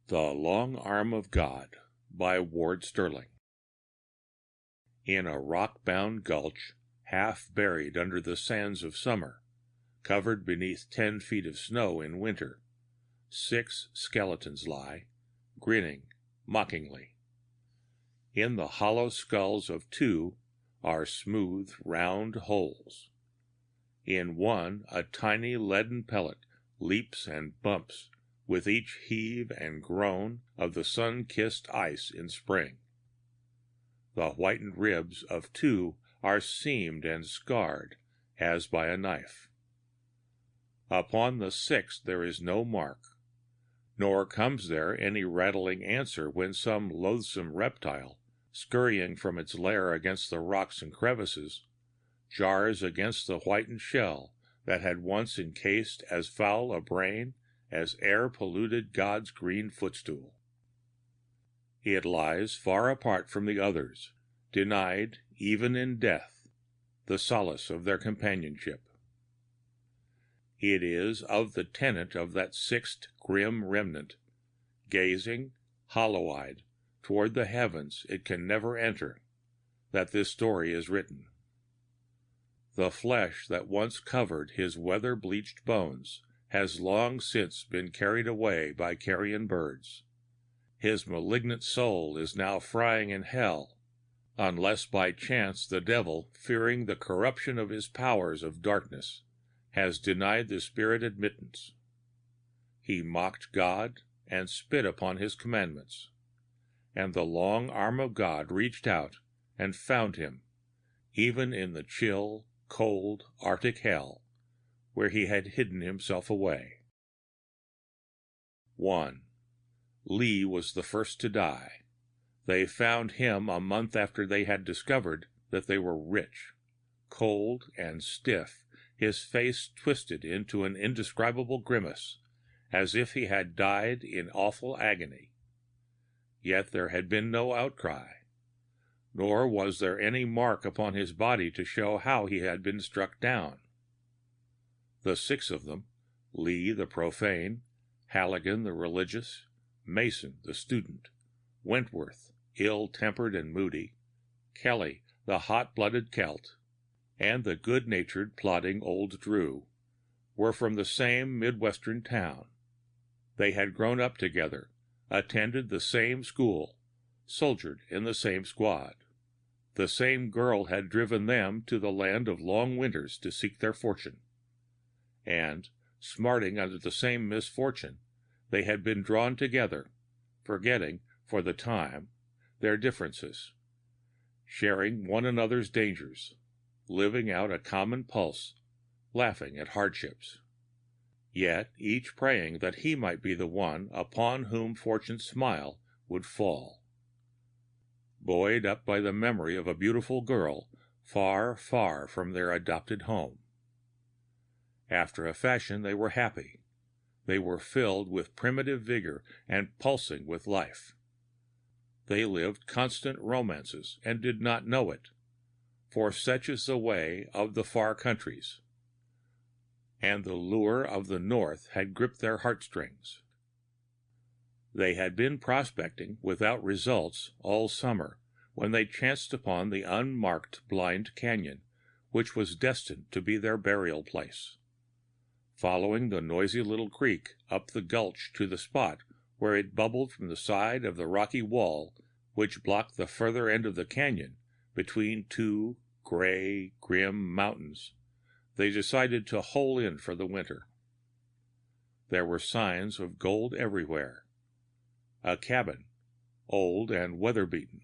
The Long Arm of God by Ward Sterling. In a rock-bound gulch, half buried under the sands of summer, covered beneath 10 feet of snow in winter, 6 skeletons lie, grinning mockingly. In the hollow skulls of 2 are smooth, round holes. In one, a tiny leaden pellet leaps and bumps with each heave and groan of the sun-kissed ice in spring. The whitened ribs of 2 are seamed and scarred as by a knife. Upon the 6th there is no mark, nor comes there any rattling answer when some loathsome reptile, scurrying from its lair against the rocks and crevices, jars against the whitened shell that had once encased as foul a brain as e'er polluted God's green footstool. It lies far apart from the others, denied, even in death, the solace of their companionship. It is of the tenant of that 6th grim remnant, gazing, hollow-eyed, toward the heavens it can never enter, that this story is written. The flesh that once covered his weather-bleached bones has long since been carried away by carrion birds. His malignant soul is now frying in hell, unless by chance the devil, fearing the corruption of his powers of darkness, has denied the spirit admittance. He mocked God and spit upon his commandments, and the long arm of God reached out and found him, even in the chill, cold, Arctic hell, where he had hidden himself away. 1. Lee was the first to die. They found him a month after they had discovered that they were rich. Cold and stiff, his face twisted into an indescribable grimace, as if he had died in awful agony. Yet there had been no outcry, nor was there any mark upon his body to show how he had been struck down. The 6 of them, Lee the profane, Halligan the religious, Mason the student, Wentworth, ill-tempered and moody, Kelly the hot-blooded Celt, and the good-natured, plodding old Drew, were from the same Midwestern town. They had grown up together, attended the same school, soldiered in the same squad. The same girl had driven them to the land of long winters to seek their fortune. And, smarting under the same misfortune, they had been drawn together, forgetting, for the time, their differences, sharing one another's dangers, living out a common pulse, laughing at hardships, yet each praying that he might be the one upon whom fortune's smile would fall. Buoyed up by the memory of a beautiful girl far, far from their adopted home. After a fashion they were happy. They were filled with primitive vigor and pulsing with life. They lived constant romances and did not know it, for such is the way of the far countries, and the lure of the north had gripped their heartstrings. They had been prospecting without results all summer when they chanced upon the unmarked blind canyon which was destined to be their burial place. Following the noisy little creek up the gulch to the spot where it bubbled from the side of the rocky wall which blocked the further end of the canyon between 2 gray, grim mountains, they decided to hole in for the winter. There were signs of gold everywhere. A cabin, old and weather-beaten,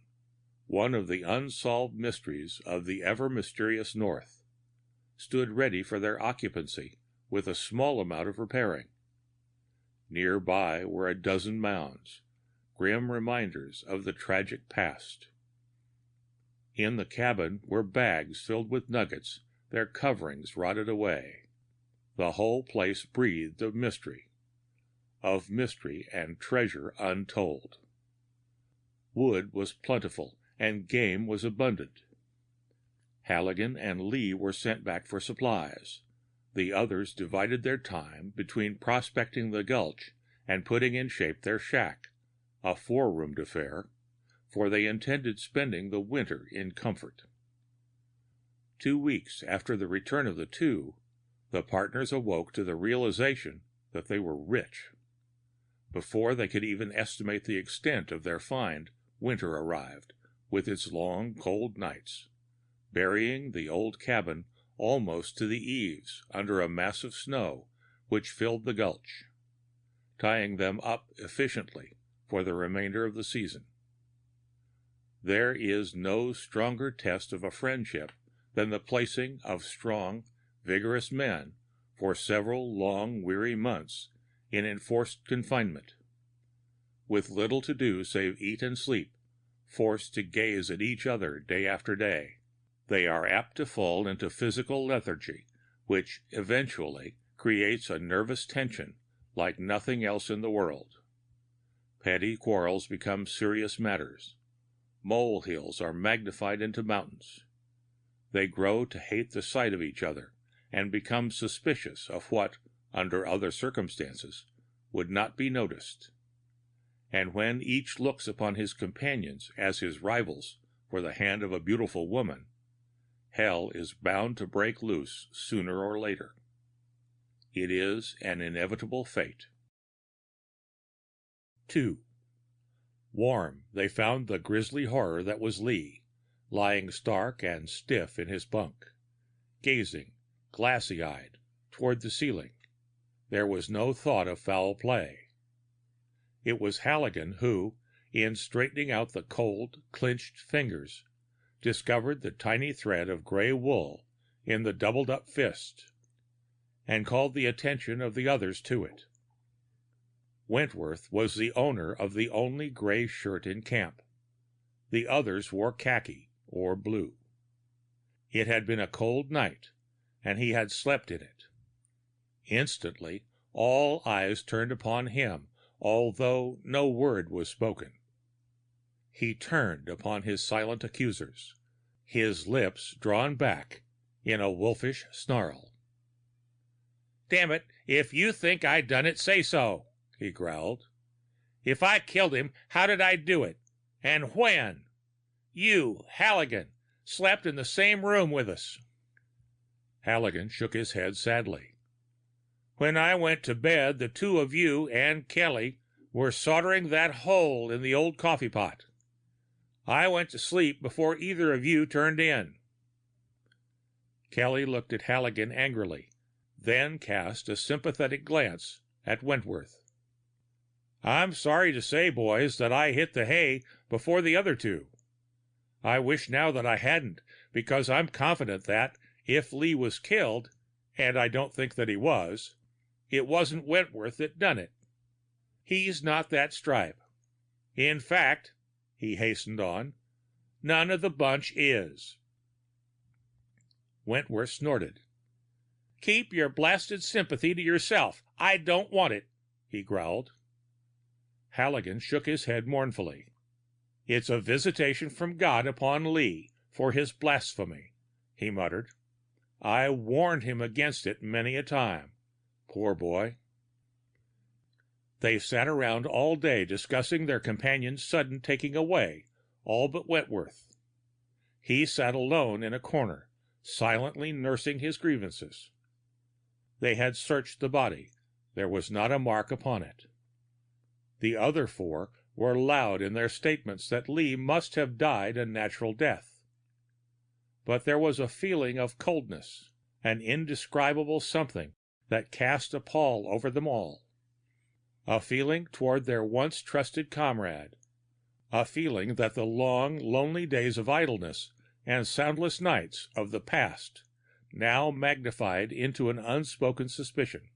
one of the unsolved mysteries of the ever-mysterious North, stood ready for their occupancy with a small amount of repairing. Nearby were a dozen mounds, grim reminders of the tragic past. In the cabin were bags filled with nuggets, their coverings rotted away. The whole place breathed of mystery and treasure untold. Wood was plentiful, and game was abundant. Halligan and Lee were sent back for supplies. The others divided their time between prospecting the gulch and putting in shape their shack, a four-roomed affair, for they intended spending the winter in comfort. 2 weeks after the return of the two, the partners awoke to the realization that they were rich. Before they could even estimate the extent of their find, winter arrived, with its long, cold nights, burying the old cabin almost to the eaves under a mass of snow which filled the gulch, tying them up efficiently for the remainder of the season. There is no stronger test of a friendship than the placing of strong, vigorous men for several long, weary months in enforced confinement, with little to do save eat and sleep, forced to gaze at each other day after day. They are apt to fall into physical lethargy, which eventually creates a nervous tension like nothing else in the world. Petty quarrels become serious matters. Molehills are magnified into mountains. They grow to hate the sight of each other and become suspicious of what, under other circumstances, would not be noticed. And when each looks upon his companions as his rivals for the hand of a beautiful woman, hell is bound to break loose sooner or later. It is an inevitable fate. 2. Warm, they found the grisly horror that was Lee, lying stark and stiff in his bunk, gazing, glassy-eyed, toward the ceiling. There was no thought of foul play. It was Halligan who, in straightening out the cold, clenched fingers, discovered the tiny thread of gray wool in the doubled-up fist, and called the attention of the others to it. Wentworth was the owner of the only gray shirt in camp. The others wore khaki or blue. It had been a cold night, and he had slept in it. Instantly, all eyes turned upon him, although no word was spoken. He turned upon his silent accusers, his lips drawn back in a wolfish snarl. "Damn it, if you think I done it, say so," he growled. "If I killed him, how did I do it? And when? You, Halligan, slept in the same room with us." Halligan shook his head sadly. "When I went to bed, the two of you and Kelly were soldering that hole in the old coffee pot. I went to sleep before either of you turned in." Kelly looked at Halligan angrily, then cast a sympathetic glance at Wentworth. "I'm sorry to say, boys, that I hit the hay before the other two. I wish now that I hadn't, because I'm confident that, if Lee was killed, and I don't think that he was, it wasn't Wentworth that done it. He's not that stripe. In fact," he hastened on, "none of the bunch is." Wentworth snorted. "Keep your blasted sympathy to yourself. I don't want it," he growled. Halligan shook his head mournfully. "It's a visitation from God upon Lee for his blasphemy," he muttered. "I warned him against it many a time. Poor boy." They sat around all day discussing their companion's sudden taking away, all but Wentworth. He sat alone in a corner, silently nursing his grievances. They had searched the body. There was not a mark upon it. The other four were loud in their statements that Lee must have died a natural death. But there was a feeling of coldness, an indescribable something that cast a pall over them all. A feeling toward their once trusted comrade. A feeling that the long, lonely days of idleness and soundless nights of the past now magnified into an unspoken suspicion.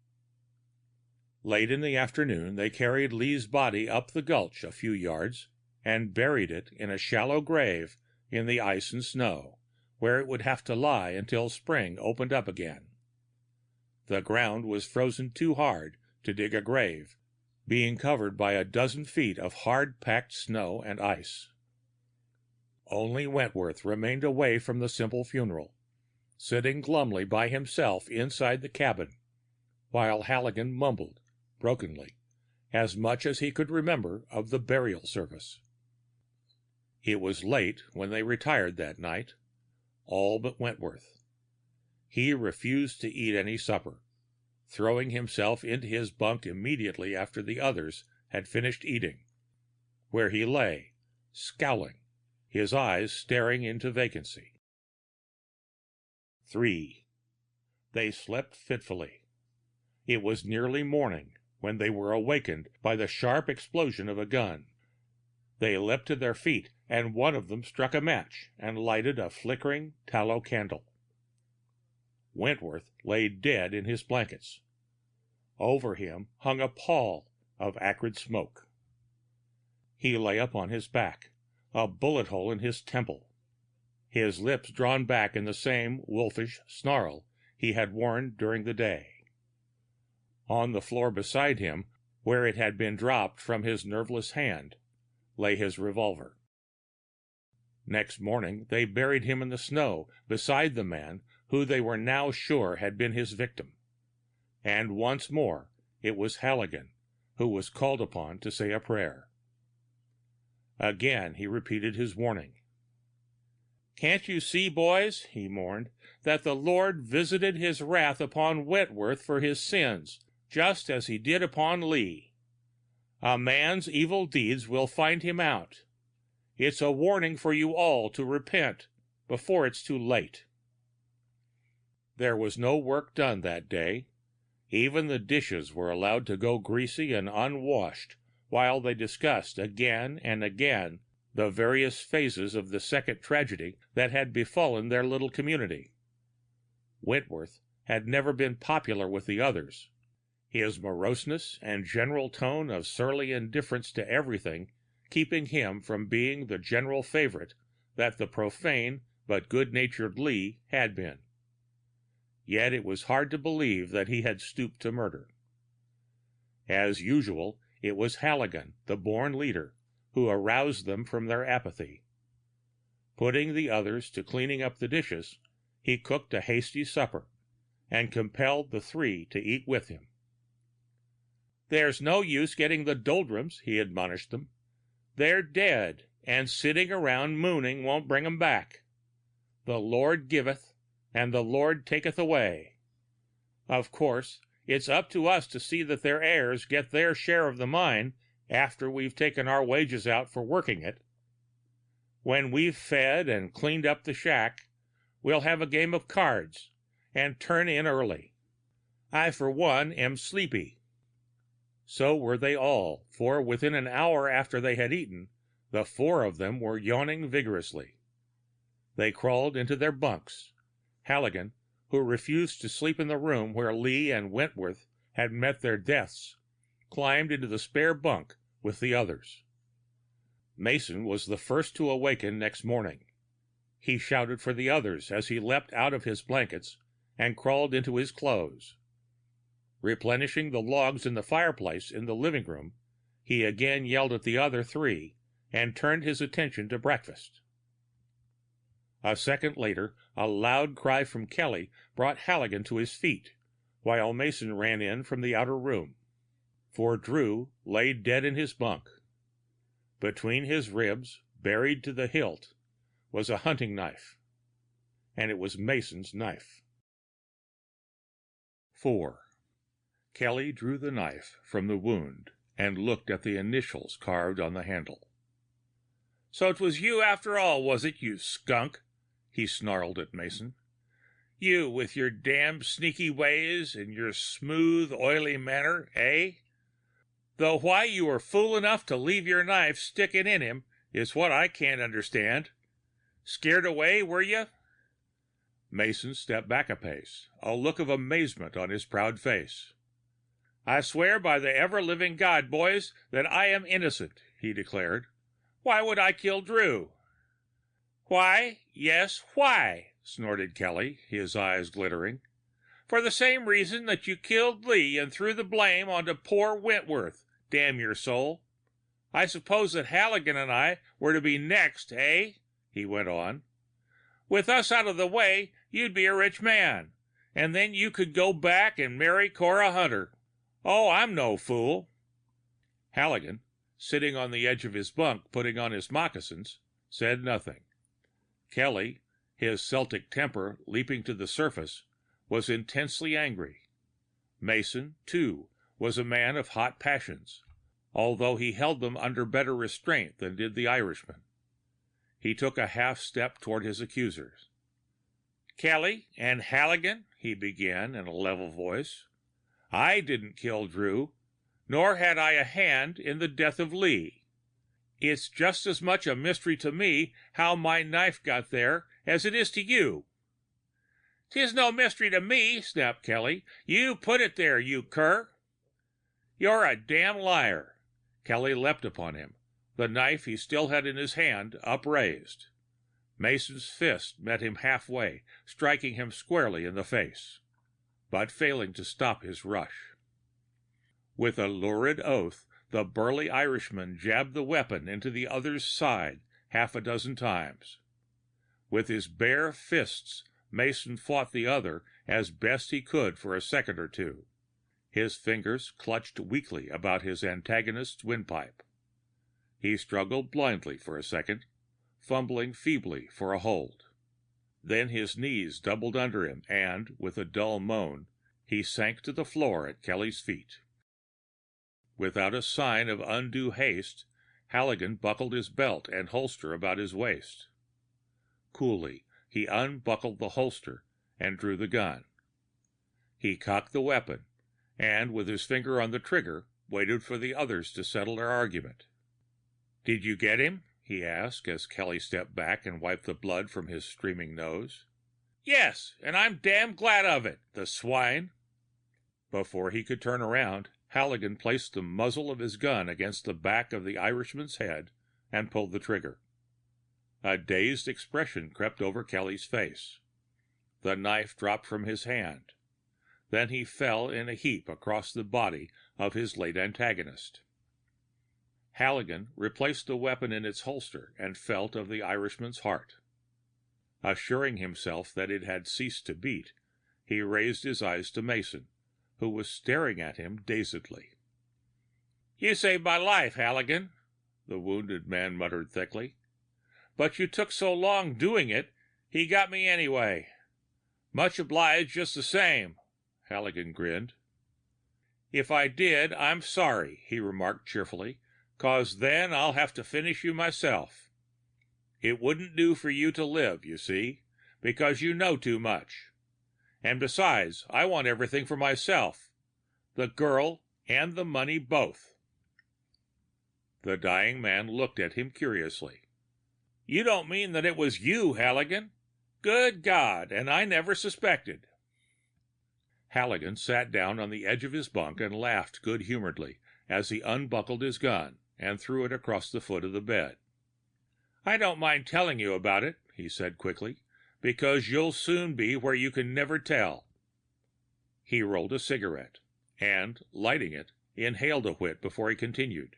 Late in the afternoon, they carried Lee's body up the gulch a few yards and buried it in a shallow grave in the ice and snow, where it would have to lie until spring opened up again. The ground was frozen too hard to dig a grave, being covered by a dozen feet of hard-packed snow and ice. Only Wentworth remained away from the simple funeral, sitting glumly by himself inside the cabin, while Halligan mumbled brokenly as much as he could remember of the burial service. It was late when they retired that night, all but Wentworth. He refused to eat any supper, throwing himself into his bunk immediately after the others had finished eating, where he lay, scowling, his eyes staring into vacancy. 3. They slept fitfully. It was nearly morning when they were awakened by the sharp explosion of a gun. They leapt to their feet, and one of them struck a match and lighted a flickering tallow candle. Wentworth lay dead in his blankets. Over him hung a pall of acrid smoke. He lay upon his back, a bullet hole in his temple, his lips drawn back in the same wolfish snarl he had worn during the day. On the floor beside him, where it had been dropped from his nerveless hand, lay his revolver. Next morning they buried him in the snow beside the man who they were now sure had been his victim. And once more it was Halligan who was called upon to say a prayer. Again he repeated his warning. "Can't you see, boys," he mourned, "that the Lord visited his wrath upon Wentworth for his sins, just as he did upon Lee? A man's evil deeds will find him out. It's a warning for you all to repent before it's too late." There was no work done that day. Even the dishes were allowed to go greasy and unwashed while they discussed again and again the various phases of the second tragedy that had befallen their little community. Wentworth had never been popular with the others, his moroseness and general tone of surly indifference to everything keeping him from being the general favorite that the profane but good-natured Lee had been. Yet it was hard to believe that he had stooped to murder. As usual, it was Halligan, the born leader, who aroused them from their apathy. Putting the others to cleaning up the dishes, he cooked a hasty supper and compelled the three to eat with him. "There's no use getting the doldrums," he admonished them. "They're dead, and sitting around mooning won't bring 'em back. The Lord giveth, and the Lord taketh away. Of course, it's up to us to see that their heirs get their share of the mine after we've taken our wages out for working it. When we've fed and cleaned up the shack, we'll have a game of cards and turn in early. I, for one, am sleepy." So were they all, for within an hour after they had eaten, the four of them were yawning vigorously. They crawled into their bunks. Halligan, who refused to sleep in the room where Lee and Wentworth had met their deaths, climbed into the spare bunk with the others. Mason was the first to awaken next morning. He shouted for the others as he leapt out of his blankets and crawled into his clothes. Replenishing the logs in the fireplace in the living room, he again yelled at the other three and turned his attention to breakfast. A second later, a loud cry from Kelly brought Halligan to his feet, while Mason ran in from the outer room. For Drew lay dead in his bunk. Between his ribs, buried to the hilt, was a hunting knife. And it was Mason's knife. 4. Kelly drew the knife from the wound and looked at the initials carved on the handle. "So it was you after all, was it, you skunk?" he snarled at Mason. "You with your damned sneaky ways and your smooth, oily manner, eh? Though why you were fool enough to leave your knife sticking in him is what I can't understand. Scared away, were you?" Mason stepped back a pace, a look of amazement on his proud face. "I swear by the ever-living God, boys, that I am innocent," he declared. "Why would I kill Drew?" "Why? Yes, why?" snorted Kelly, his eyes glittering. "For the same reason that you killed Lee and threw the blame onto poor Wentworth, damn your soul. I suppose that Halligan and I were to be next, eh?" he went on. "With us out of the way, you'd be a rich man, and then you could go back and marry Cora Hunter. Oh, I'm no fool." Halligan, sitting on the edge of his bunk putting on his moccasins, said nothing. Kelly, his Celtic temper leaping to the surface, was intensely angry. Mason, too, was a man of hot passions, although he held them under better restraint than did the Irishman. He took a half step toward his accusers. "Kelly and Halligan," he began in a level voice, "I didn't kill Drew, nor had I a hand in the death of Lee. It's just as much a mystery to me how my knife got there as it is to you." "'Tis no mystery to me," snapped Kelly. "You put it there, you cur." "You're a damn liar." Kelly leapt upon him, the knife he still had in his hand upraised. Mason's fist met him halfway, striking him squarely in the face, but failing to stop his rush. With a lurid oath, the burly Irishman jabbed the weapon into the other's side half a dozen times. With his bare fists, Mason fought the other as best he could for a second or two. His fingers clutched weakly about his antagonist's windpipe. He struggled blindly for a second, fumbling feebly for a hold. Then his knees doubled under him, and, with a dull moan, he sank to the floor at Kelly's feet. Without a sign of undue haste, Halligan buckled his belt and holster about his waist. Coolly, he unbuckled the holster and drew the gun. He cocked the weapon, and, with his finger on the trigger, waited for the others to settle their argument. "Did you get him?" he asked, as Kelly stepped back and wiped the blood from his streaming nose. "Yes, and I'm damn glad of it, the swine!" Before he could turn around, Halligan placed the muzzle of his gun against the back of the Irishman's head and pulled the trigger. A dazed expression crept over Kelly's face. The knife dropped from his hand. Then he fell in a heap across the body of his late antagonist. Halligan replaced the weapon in its holster and felt of the Irishman's heart. Assuring himself that it had ceased to beat, he raised his eyes to Mason, who was staring at him dazedly. "You saved my life, Halligan," the wounded man muttered thickly. "But you took so long doing it, he got me anyway." "Much obliged just the same," Halligan grinned. "If I did, I'm sorry," he remarked cheerfully, "'cause then I'll have to finish you myself. It wouldn't do for you to live, you see, because you know too much. And besides, I want everything for myself, the girl and the money both." The dying man looked at him curiously. "You don't mean that it was you, Halligan? Good God, and I never suspected." Halligan sat down on the edge of his bunk and laughed good-humoredly as he unbuckled his gun and threw it across the foot of the bed. "I don't mind telling you about it," he said quickly, "because you'll soon be where you can never tell." He rolled a cigarette, and, lighting it, inhaled a whiff before he continued.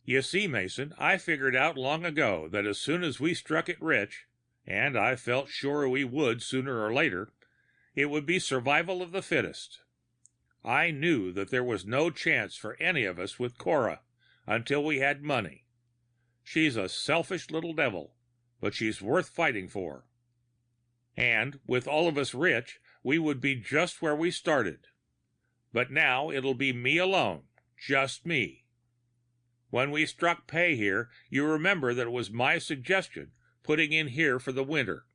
"You see, Mason, I figured out long ago that as soon as we struck it rich, and I felt sure we would sooner or later, it would be survival of the fittest. I knew that there was no chance for any of us with Cora until we had money. She's a selfish little devil, but she's worth fighting for. And with all of us rich, we would be just where we started. But now it'll be me alone, just me. When we struck pay here, you remember that it was my suggestion putting in here for the winter.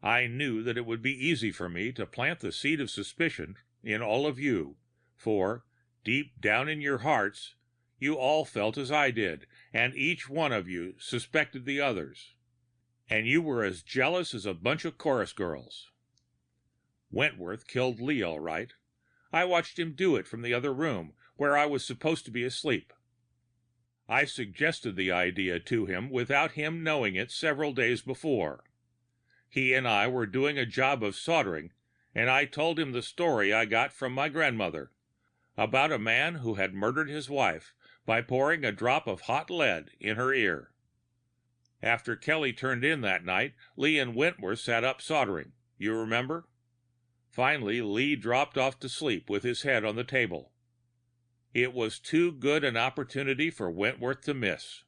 I knew that it would be easy for me to plant the seed of suspicion in all of you, for, deep down in your hearts, you all felt as I did, and each one of you suspected the others. And you were as jealous as a bunch of chorus girls. Wentworth killed Lee, all right. I watched him do it from the other room, where I was supposed to be asleep. I suggested the idea to him without him knowing it several days before. He and I were doing a job of soldering, and I told him the story I got from my grandmother about a man who had murdered his wife by pouring a drop of hot lead in her ear. After Kelly turned in that night, Lee and Wentworth sat up soldering. You remember? Finally, Lee dropped off to sleep with his head on the table. It was too good an opportunity for Wentworth to miss,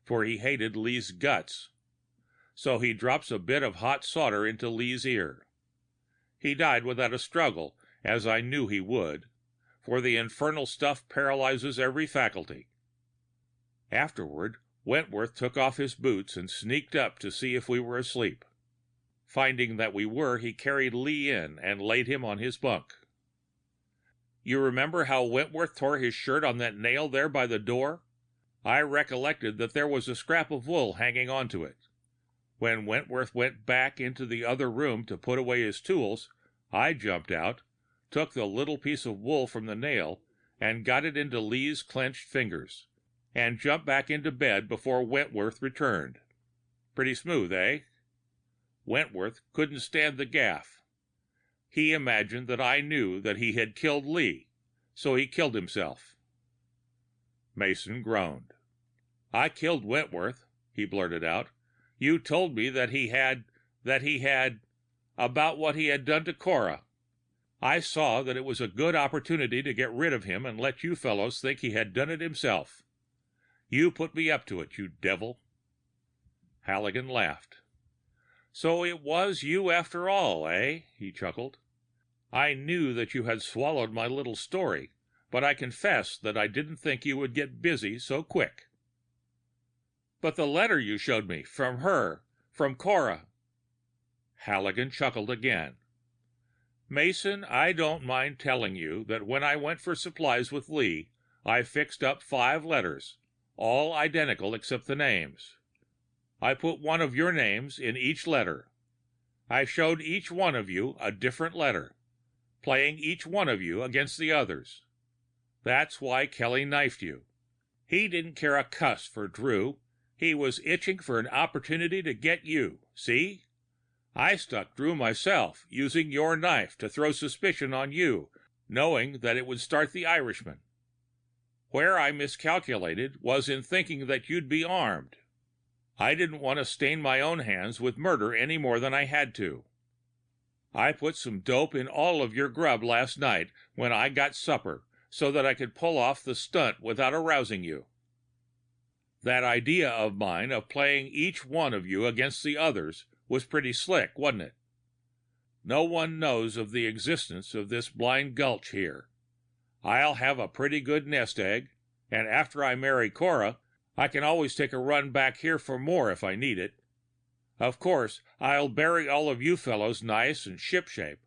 for he hated Lee's guts. So he drops a bit of hot solder into Lee's ear. He died without a struggle, as I knew he would, for the infernal stuff paralyzes every faculty. Afterward, Wentworth took off his boots and sneaked up to see if we were asleep. Finding that we were, he carried Lee in and laid him on his bunk. You remember how Wentworth tore his shirt on that nail there by the door? I recollected that there was a scrap of wool hanging onto it. When Wentworth went back into the other room to put away his tools, I jumped out, took the little piece of wool from the nail, and got it into Lee's clenched fingers, and jumped back into bed before Wentworth returned. Pretty smooth, eh? Wentworth couldn't stand the gaff. He imagined that I knew that he had killed Lee, so he killed himself. Mason groaned. I killed Wentworth, he blurted out. You told me that he had, about what he had done to Cora. I saw that it was a good opportunity to get rid of him and let you fellows think he had done it himself. You put me up to it, you devil. Halligan laughed. So it was you after all, eh? He chuckled. I knew that you had swallowed my little story, but I confess that I didn't think you would get busy so quick. But the letter you showed me, from her, from Cora. Halligan chuckled again. Mason, I don't mind telling you that when I went for supplies with Lee, I fixed up 5 letters, all identical except the names. I put one of your names in each letter. I showed each one of you a different letter, playing each one of you against the others. That's why Kelly knifed you. He didn't care a cuss for Drew. He was itching for an opportunity to get you, see? I stuck Drew myself, using your knife to throw suspicion on you, knowing that it would start the Irishman. Where I miscalculated was in thinking that you'd be armed. I didn't want to stain my own hands with murder any more than I had to. I put some dope in all of your grub last night when I got supper, so that I could pull off the stunt without arousing you. That idea of mine of playing each one of you against the others was pretty slick, wasn't it? No one knows of the existence of this blind gulch here. I'll have a pretty good nest egg, and after I marry Cora, I can always take a run back here for more if I need it. Of course, I'll bury all of you fellows nice and shipshape,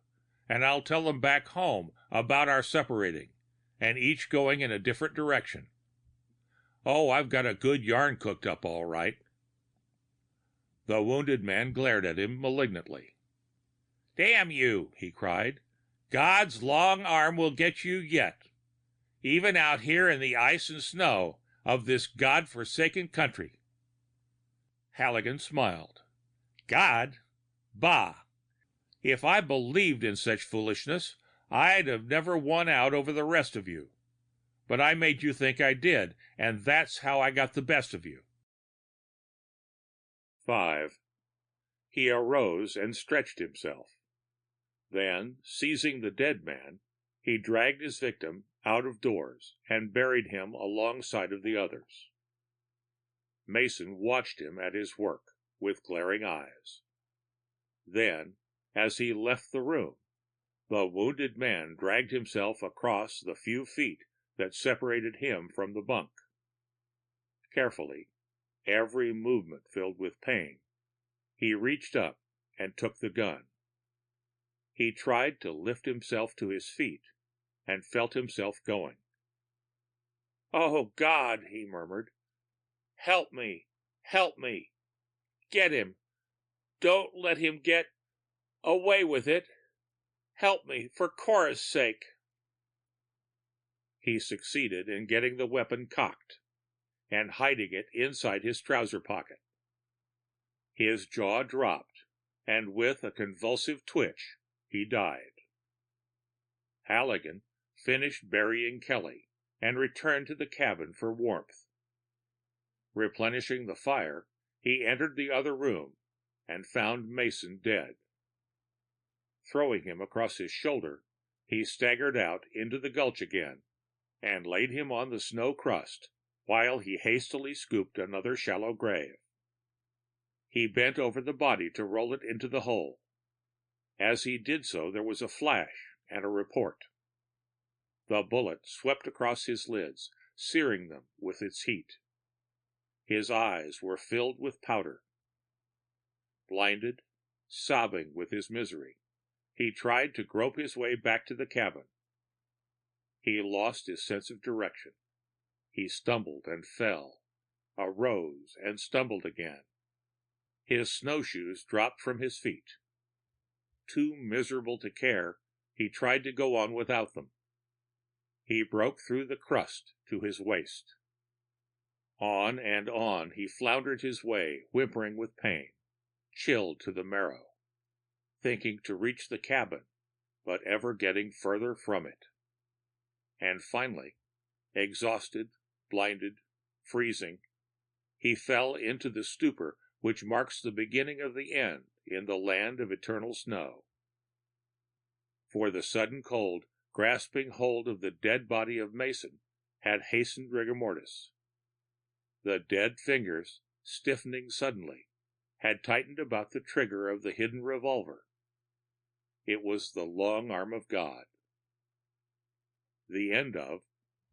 and I'll tell them back home about our separating, and each going in a different direction. Oh, I've got a good yarn cooked up all right. The wounded man glared at him malignantly. Damn you, he cried. God's long arm will get you yet. Even out here in the ice and snow of this God-forsaken country. Halligan smiled. God? Bah! If I believed in such foolishness, I'd have never won out over the rest of you. But I made you think I did, and that's how I got the best of you. 5. He arose and stretched himself. Then, seizing the dead man, he dragged his victim out of doors and buried him alongside of the others. Mason watched him at his work with glaring eyes. Then, as he left the room, the wounded man dragged himself across the few feet that separated him from the bunk. Carefully, every movement filled with pain, he reached up and took the gun. He tried to lift himself to his feet and felt himself going. Oh, God, he murmured. Help me, help me. Get him. Don't let him get away with it. Help me, for Cora's sake. He succeeded in getting the weapon cocked and hiding it inside his trouser pocket. His jaw dropped, and with a convulsive twitch, he died. Halligan finished burying Kelly and returned to the cabin for warmth. Replenishing the fire, he entered the other room and found Mason dead. Throwing him across his shoulder, he staggered out into the gulch again and laid him on the snow crust while he hastily scooped another shallow grave. He bent over the body to roll it into the hole. As he did so, there was a flash and a report. The bullet swept across his lids, searing them with its heat. His eyes were filled with powder. Blinded, sobbing with his misery, he tried to grope his way back to the cabin. He lost his sense of direction. He stumbled and fell, arose and stumbled again. His snowshoes dropped from his feet. Too miserable to care, he tried to go on without them. He broke through the crust to his waist. On and on he floundered his way, whimpering with pain, chilled to the marrow, thinking to reach the cabin, but ever getting further from it. And finally, exhausted, blinded, freezing, he fell into the stupor which marks the beginning of the end in the land of eternal snow. For the sudden cold, grasping hold of the dead body of Mason, had hastened rigor mortis. The dead fingers, stiffening suddenly, had tightened about the trigger of the hidden revolver. It was the long arm of God. The end of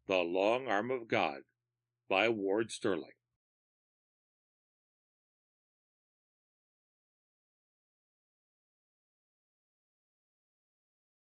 The Long Arm of God by Ward Sterling.